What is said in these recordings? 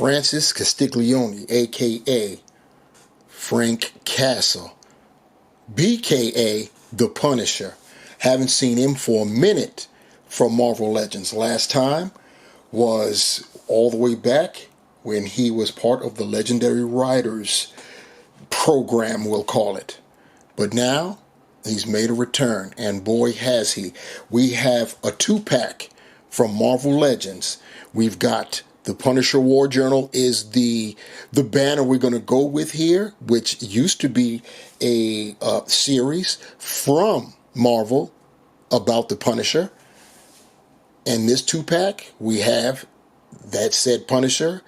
Francis Castiglione, aka Frank Castle, BKA The Punisher. Haven't seen him for a minute from Marvel Legends. Last time was all the way back when he was part of the Legendary Riders program, we'll call it. But now he's made a return, and boy has he. We have a 2-pack from Marvel Legends. We've got the Punisher War Journal is the banner we're going to go with here, which used to be a series from Marvel about the Punisher. In this 2-pack, we have that said Punisher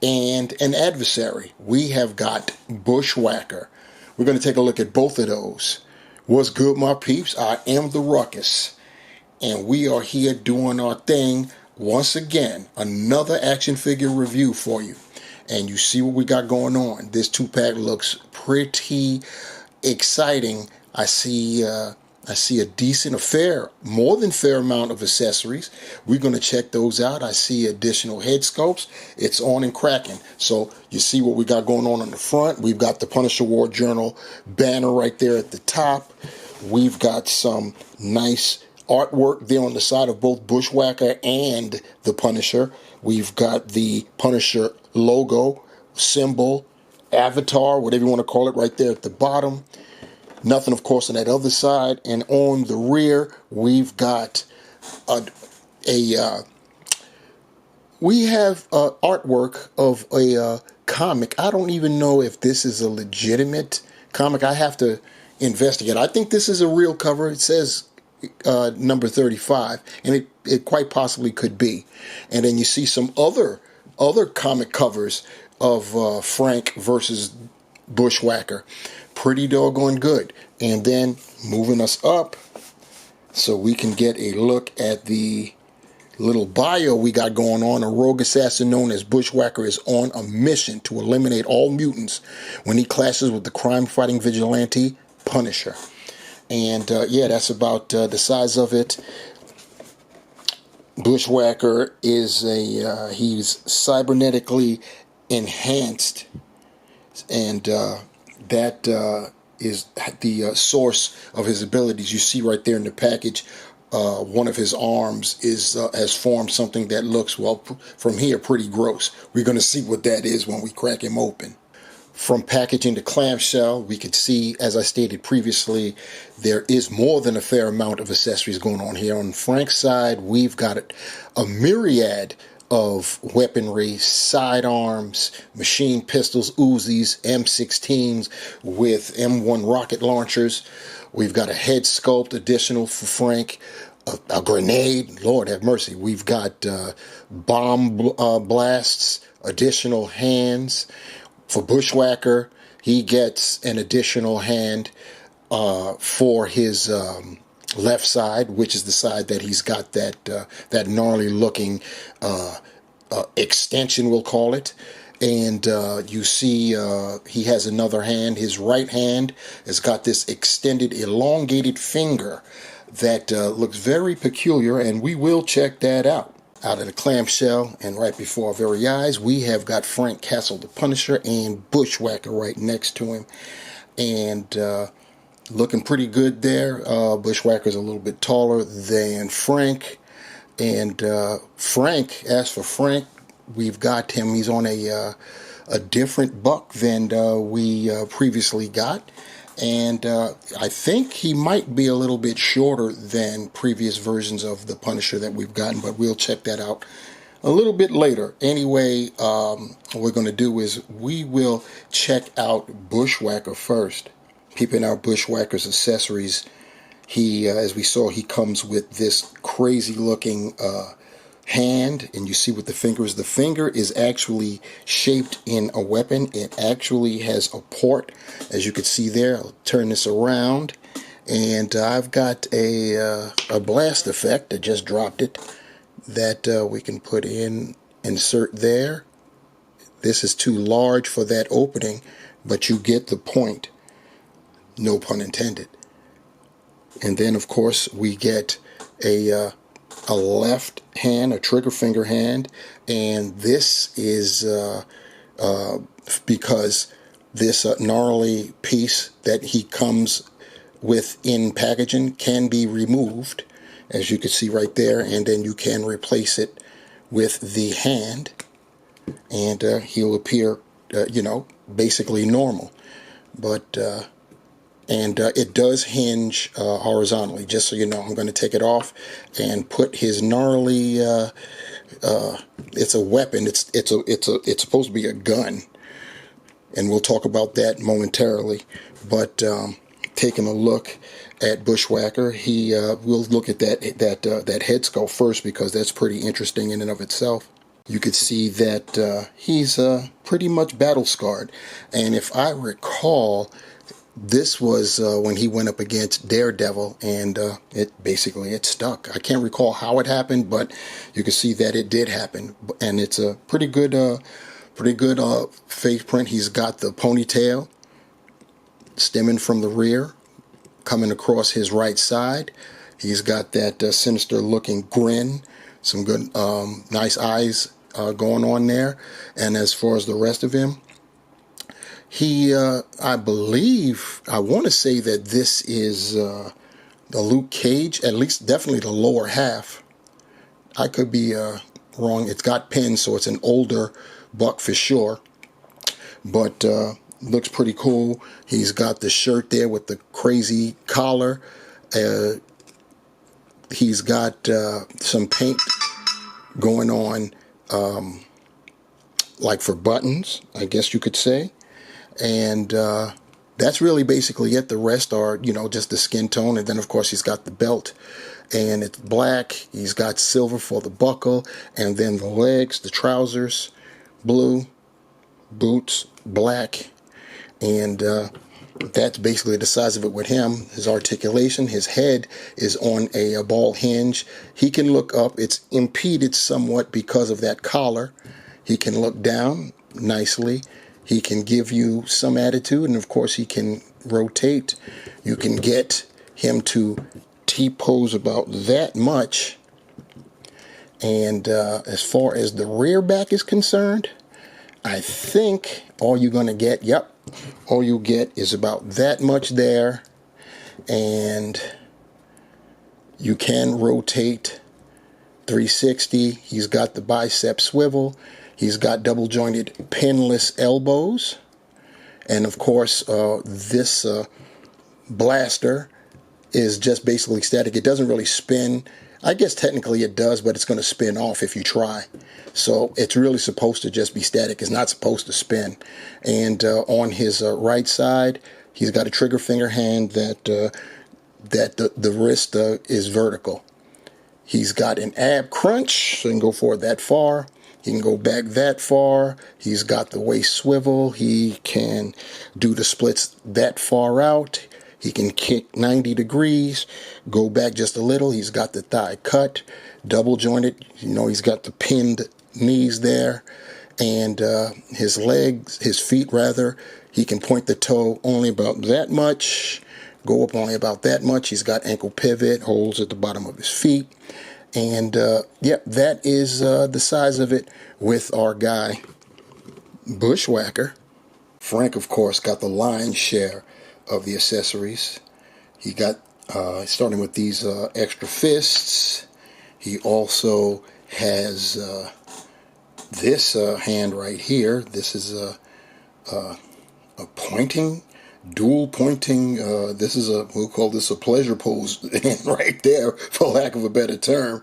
and an adversary. We have got Bushwacker. We're going to take a look at both of those. What's good, my peeps? I am the Ruckus, and we are here doing our thing once again. Another action figure review for you, and you see what we got going on. This 2-pack looks pretty exciting. I see a decent, more than fair amount of accessories. We're going to check those out. I see additional head sculpts. It's on and cracking. So you see what we got going on the front. We've got the Punisher War Journal banner right there at the top. We've got some nice artwork there on the side of both Bushwacker and the Punisher. We've got the Punisher logo, symbol, avatar, whatever you want to call it, right there at the bottom. Nothing, of course, on that other side. And on the rear, we've got we have artwork of a comic. I don't even know if this is a legitimate comic. I have to investigate. I think this is a real cover. It says number 35, and it quite possibly could be. And then you see some other comic covers of Frank versus Bushwacker. Pretty doggone good. And then moving us up so we can get a look at the little bio we got going on. A rogue assassin known as Bushwacker is on a mission to eliminate all mutants when he clashes with the crime-fighting vigilante Punisher. And yeah, that's about the size of it. Bushwacker is he's cybernetically enhanced, and that is the source of his abilities. You see right there in the package, one of his arms has formed something that looks, well, from here, pretty gross. We're going to see what that is when we crack him open. From packaging to clamshell, we could see, as I stated previously, there is more than a fair amount of accessories going on here. On Frank's side, we've got a myriad of weaponry, sidearms, machine pistols, Uzis, M16s with M1 rocket launchers. We've got a head sculpt additional for Frank, a grenade, Lord have mercy. We've got bomb blasts, additional hands. For Bushwacker, he gets an additional hand for his left side, which is the side that he's got that gnarly looking extension, we'll call it. And you see he has another hand. His right hand has got this extended, elongated finger that looks very peculiar, and we will check that out. Out of the clamshell and right before our very eyes, we have got Frank Castle the Punisher and Bushwacker right next to him. And looking pretty good there. Bushwacker's a little bit taller than Frank. And Frank, as for Frank, we've got him. He's on a different buck than we previously got. And I think he might be a little bit shorter than previous versions of the Punisher that we've gotten, but we'll check that out a little bit later. Anyway, what we're going to do is we will check out Bushwacker first. Peeping out Bushwacker's accessories, he, as we saw, he comes with this crazy looking hand, and you see what the finger is. The finger is actually shaped in a weapon. It actually has a port, as you can see there. I'll turn this around, and I've got a blast effect. I just dropped it, that we can put in, insert there. This is too large for that opening, but you get the point. No pun intended. And then, of course, we get a a left hand, a trigger finger hand, and this is because this gnarly piece that he comes with in packaging can be removed, as you can see right there, and then you can replace it with the hand, and he'll appear, basically normal. But it does hinge horizontally. Just so you know, I'm going to take it off and put his gnarly. It's a weapon. It's supposed to be a gun, and we'll talk about that momentarily. But taking a look at Bushwacker, we'll look at that head sculpt first, because that's pretty interesting in and of itself. You could see that he's pretty much battle scarred, and if I recall, this was when he went up against Daredevil, and it stuck. I can't recall how it happened, but you can see that it did happen, and it's a pretty good face print. He's got the ponytail stemming from the rear, coming across his right side. He's got that sinister looking grin, some good nice eyes going on there. And as far as the rest of him, he I want to say that this is the Luke Cage, at least definitely the lower half. I could be wrong. It's got pins, so it's an older buck for sure, but looks pretty cool. He's got the shirt there with the crazy collar. He's got some paint going on, like for buttons, I guess you could say. And that's really basically it. The rest are, just the skin tone. And then, of course, he's got the belt, and it's black. He's got silver for the buckle. And then the legs, the trousers, blue, boots, black. And that's basically the size of it with him. His articulation, his head is on a ball hinge. He can look up. It's impeded somewhat because of that collar. He can look down nicely. He can give you some attitude, and of course he can rotate. You can get him to T-pose about that much. And as far as the rear back is concerned, I think all you're going to get, all you get is about that much there. And you can rotate 360. He's got the bicep swivel. He's got double jointed pinless elbows. And of course, this blaster is just basically static. It doesn't really spin. I guess technically it does, but it's going to spin off if you try. So it's really supposed to just be static. It's not supposed to spin. And on his right side, he's got a trigger finger hand that the wrist is vertical. He's got an ab crunch, so he can go forward that far. He can go back that far. He's got the waist swivel. He can do the splits that far out. He can kick 90 degrees, go back just a little. He's got the thigh cut, double jointed. He's got the pinned knees there. And his feet rather, he can point the toe only about that much, go up only about that much. He's got ankle pivot, holes at the bottom of his feet. And that is the size of it with our guy, Bushwacker. Frank, of course, got the lion's share of the accessories. He got, starting with these extra fists. He also has this hand right here. This is a pointing, dual pointing. We'll call this a pleasure pose right there, for lack of a better term.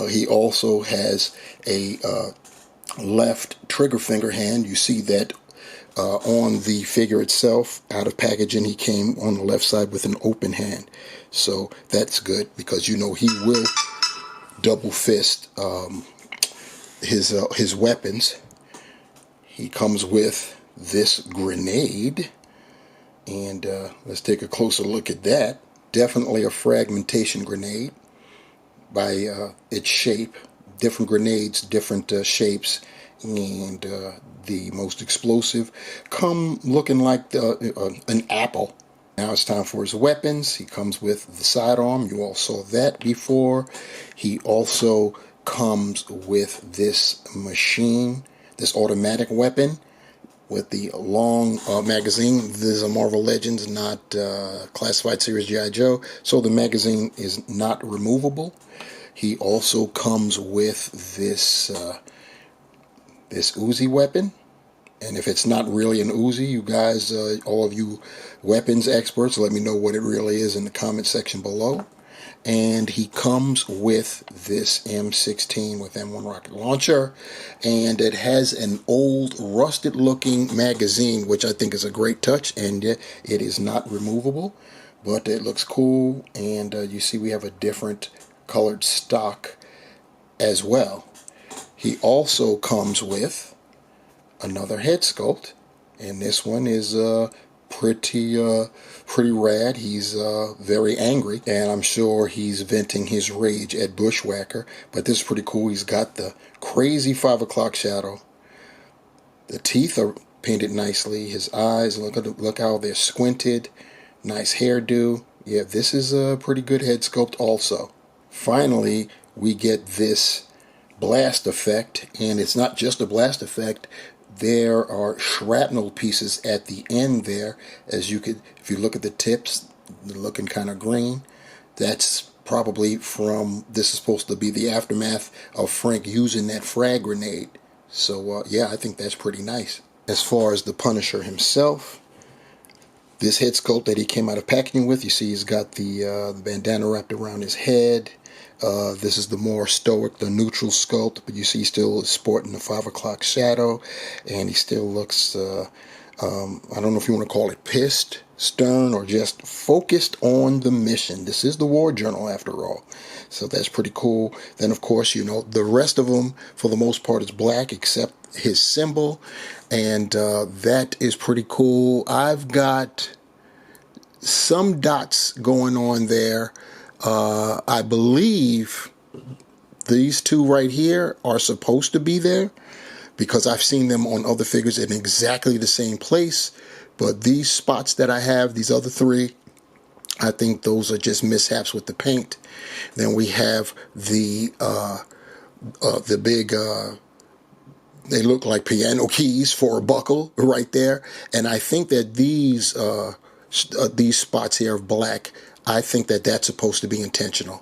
He also has a left trigger finger hand. You see that on the figure itself. Out of packaging, he came on the left side with an open hand. So that's good, because he will double fist his weapons. He comes with this grenade. And let's take a closer look at that. Definitely a fragmentation grenade by its shape. Different grenades, different shapes, and the most explosive come looking like an apple. Now it's time for his weapons. He comes with the sidearm. You all saw that before. He also comes with this machine, this automatic weapon with the long magazine. This is a Marvel Legends, not Classified Series G.I. Joe, so the magazine is not removable. He also comes with this this Uzi weapon. And if it's not really an Uzi, you guys, all of you weapons experts, let me know what it really is in the comment section below. And he comes with this M16 with M1 rocket launcher, and it has an old rusted looking magazine, which I think is a great touch, and it is not removable, but it looks cool. And you see we have a different colored stock as well. He also comes with another head sculpt, and this one is pretty rad. He's very angry, and I'm sure he's venting his rage at Bushwacker, but this is pretty cool. He's got the crazy 5 o'clock shadow. The teeth are painted nicely. His eyes, look how they're squinted. Nice hairdo. Yeah, this is a pretty good head sculpt also. Finally, we get this blast effect, and it's not just a blast effect. There are shrapnel pieces at the end there, as you could, if you look at the tips, they're looking kind of green. That's probably from, this is supposed to be the aftermath of Frank using that frag grenade. So yeah, I think that's pretty nice. As far as the Punisher himself, this head sculpt that he came out of packaging with, you see he's got the bandana wrapped around his head. This is the more stoic, the neutral sculpt, but you see he's still sporting the 5 o'clock shadow, and he still looks, I don't know if you want to call it pissed, stern, or just focused on the mission. This is the War Journal after all, so that's pretty cool. Then of course, you know, the rest of them for the most part is black except his symbol, and that is pretty cool. I've got some dots going on there. I believe these two right here are supposed to be there because I've seen them on other figures in exactly the same place. But these spots that I have, these other three, I think those are just mishaps with the paint. Then we have the big, they look like piano keys for a buckle right there. And I think that these spots here of black, I think that that's supposed to be intentional.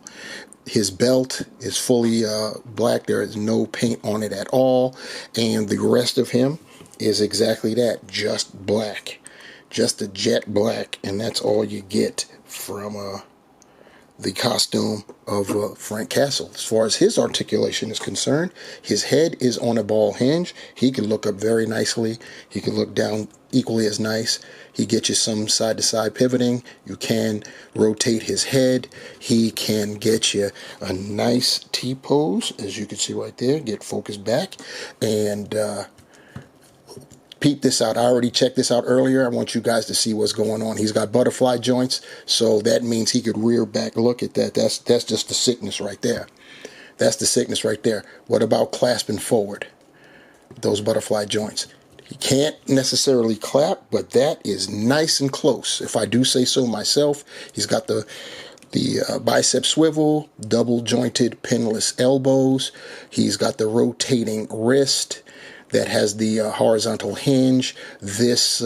His belt is fully black. There is no paint on it at all. And the rest of him is exactly that, just black. Just a jet black. And that's all you get from the costume of Frank Castle. As far as his articulation is concerned, his head is on a ball hinge. He can look up very nicely. He can look down equally as nice. He gets you some side-to-side pivoting. You can rotate his head. He can get you a nice T-pose, as you can see right there. Get focused back. And peep this out. I already checked this out earlier. I want you guys to see what's going on. He's got butterfly joints, so that means he could rear back. Look at that. That's just the sickness right there. That's the sickness right there. What about clasping forward? Those butterfly joints. He can't necessarily clap, but that is nice and close, if I do say so myself. He's got the bicep swivel, double jointed pinless elbows. He's got the rotating wrist that has the horizontal hinge. This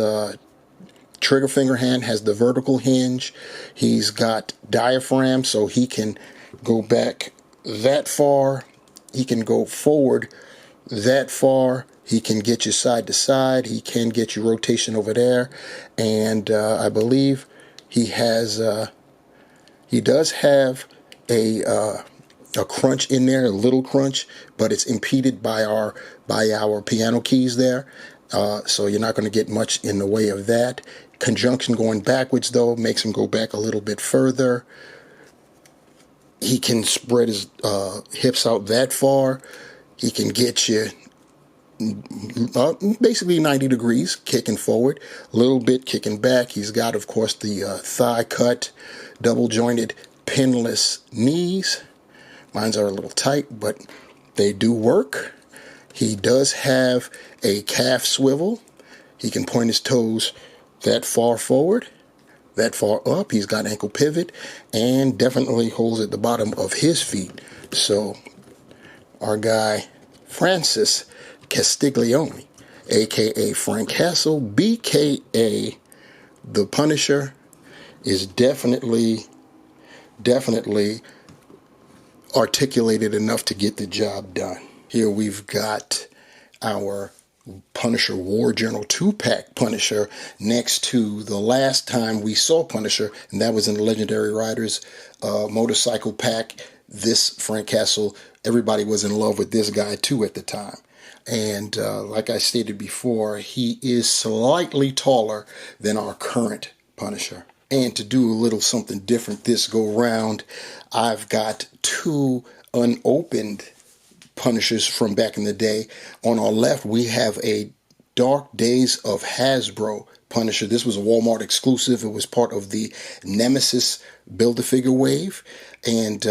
trigger finger hand has the vertical hinge. He's got diaphragm, so he can go back that far. He can go forward that far. He can get you side to side. He can get you rotation over there. And I believe he has, he does have a crunch in there, a little crunch, but it's impeded by our piano keys there. So you're not going to get much in the way of that. Conjunction going backwards, though, makes him go back a little bit further. He can spread his hips out that far. He can get you basically 90 degrees, kicking forward, a little bit kicking back. He's got, of course, the thigh cut, double jointed, pinless knees. Mine are a little tight, but they do work. He does have a calf swivel. He can point his toes that far forward. that far up. He's got ankle pivot and definitely holes at the bottom of his feet. So our guy Francis Castiglione, aka Frank Castle, BKA the Punisher, is definitely articulated enough to get the job done. Here we've got our Punisher War Journal 2-pack Punisher next to the last time we saw Punisher, and that was in the Legendary Riders motorcycle pack. This Frank Castle, everybody was in love with this guy too at the time. And like I stated before, he is slightly taller than our current Punisher. And to do a little something different this go round, I've got two unopened Punishers from back in the day. On our left, we have a Dark Days of Hasbro Punisher. This was a Walmart exclusive. It was part of the Nemesis Build-A-Figure wave. And,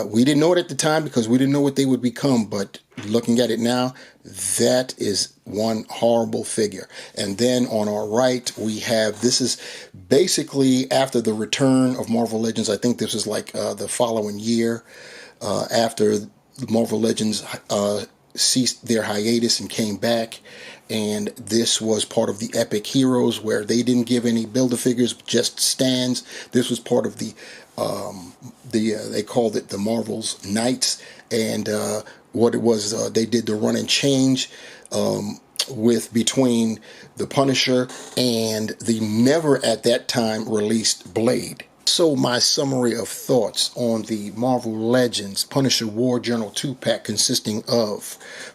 we didn't know it at the time because we didn't know what they would become, but looking at it now, that is one horrible figure. And then on our right, we have, this is basically after the return of Marvel Legends. I think this is like the following year after Marvel Legends ceased their hiatus and came back. And this was part of the Epic Heroes, where they didn't give any Build-A-Figures, just stands. This was part of the they called it the Marvel's Knights, and what it was, they did the run and change with between the Punisher and the never at that time released Blade. So my summary of thoughts on the Marvel Legends Punisher War Journal 2-pack, consisting of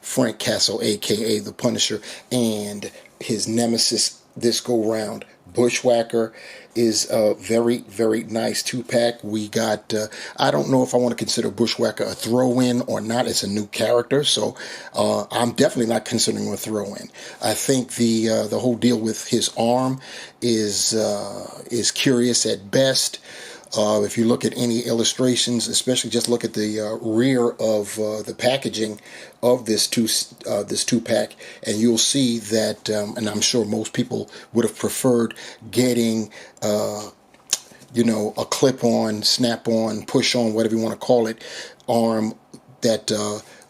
Frank Castle, aka the Punisher, and his nemesis this go round, Bushwacker, is a very, very nice 2-pack. We got, I don't know if I want to consider Bushwacker a throw-in or not. It's a new character, so I'm definitely not considering a throw-in. I think the whole deal with his arm is curious at best. If you look at any illustrations, especially just look at the rear of the packaging of this 2-pack, and you'll see that, and I'm sure most people would have preferred getting, a clip-on, snap-on, push-on, whatever you want to call it, arm that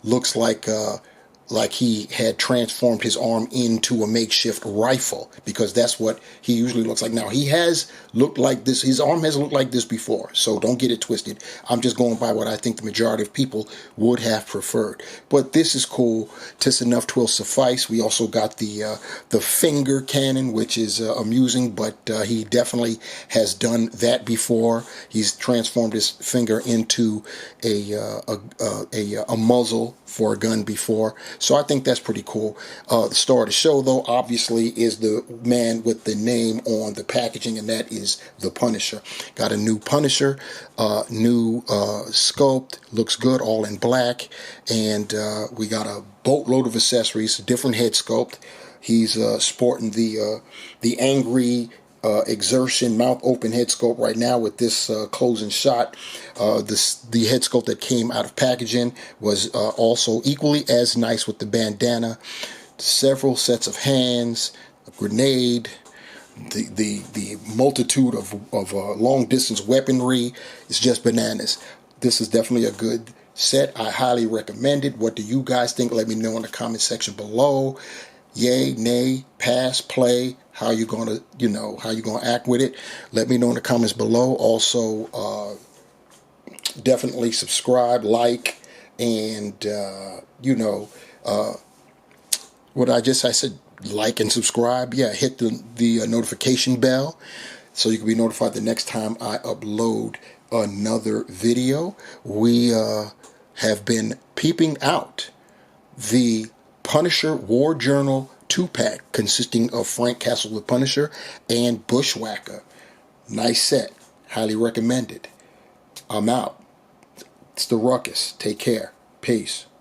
looks like he had transformed his arm into a makeshift rifle, because that's what he usually looks like. Now, he has looked like this, his arm has looked like this before, so don't get it twisted. I'm just going by what I think the majority of people would have preferred. But this is cool. Just enough twill suffice. We also got the finger cannon, which is amusing, but he definitely has done that before. He's transformed his finger into a muzzle for a gun before. So I think that's pretty cool. The star of the show, though, obviously is the man with the name on the packaging, and that is the Punisher. Got a new Punisher, new sculpt, looks good, all in black, and we got a boatload of accessories, different head sculpt. He's sporting the angry exertion mouth open head sculpt right now with this closing shot. The head sculpt that came out of packaging was also equally as nice with the bandana. Several sets of hands, a grenade, the multitude of long distance weaponry is just bananas. This is definitely a good set. I highly recommend it. What do you guys think? Let me know in the comment section below. Yay, nay, pass, play. How you gonna, how you gonna act with it? Let me know in the comments below. Also, definitely subscribe, like, and what I said, like and subscribe. Yeah, hit the notification bell so you can be notified the next time I upload another video. We have been peeping out the Punisher War Journal 2-pack, consisting of Frank Castle the Punisher and Bushwacker. Nice set. Highly recommended. I'm out. It's the Ruckus. Take care. Peace.